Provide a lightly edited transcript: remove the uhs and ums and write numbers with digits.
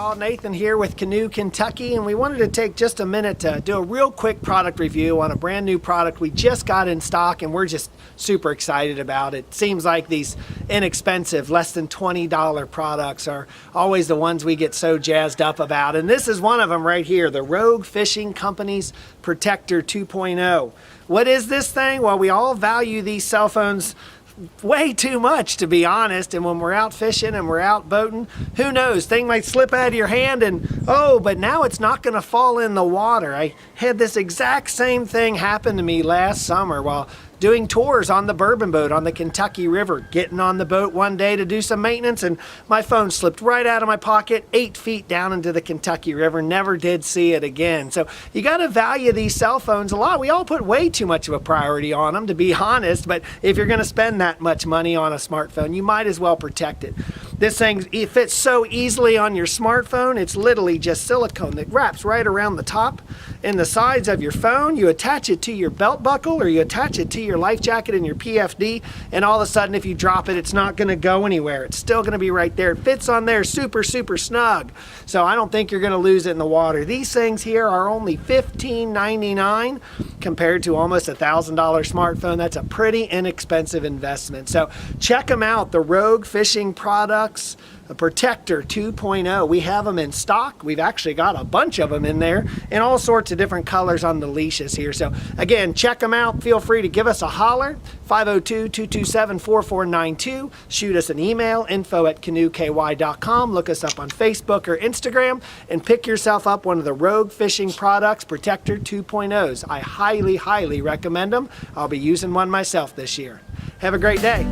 y'all, Nathan here with Canoe Kentucky, and we wanted to take just a minute to do a real quick product review on a brand new product we just got in stock, and we're just super excited about it. Seems like these inexpensive, less than $20 products are always the ones we get so jazzed up about, and this is one of them right here, the Rogue Fishing Company's Protector 2.0. What is this thing? Well, we all value these cell phones way too much, to be honest, and when we're out fishing and we're out boating, who knows, thing might slip out of your hand and but now it's not going to fall in the water. I had this exact same thing happen to me last summer while doing tours on the bourbon boat on the Kentucky River, getting on the boat one day to do some maintenance, and my phone slipped right out of my pocket 8 feet down into the Kentucky River. Never did see it again. So you got to value these cell phones a lot. We all put way too much of a priority on them, to be honest, but if you're going to spend that much money on a smartphone, you might as well protect it. This thing, it fits so easily on your smartphone. It's literally just silicone that wraps right around the top and the sides of your phone. You attach it to your belt buckle or you attach it to your life jacket and your PFD, and all of a sudden if you drop it, it's not going to go anywhere. It's still going to be right there. It fits on there super snug, so I don't think you're going to lose it in the water. These things here are only $15.99 compared to almost $1,000 smartphone. That's a pretty inexpensive investment. So check them out, the Rogue Fishing Products Protector 2.0. We have them in stock. We've actually got a bunch of them in there in all sorts of different colors on the leashes here. So again, check them out. Feel free to give us a holler, 502-227-4492. Shoot us an email, info@canoeky.com. Look us up on Facebook or Instagram and pick yourself up one of the Rogue Fishing Products Protector 2.0s. I highly recommend them. I'll be using one myself this year. Have a great day.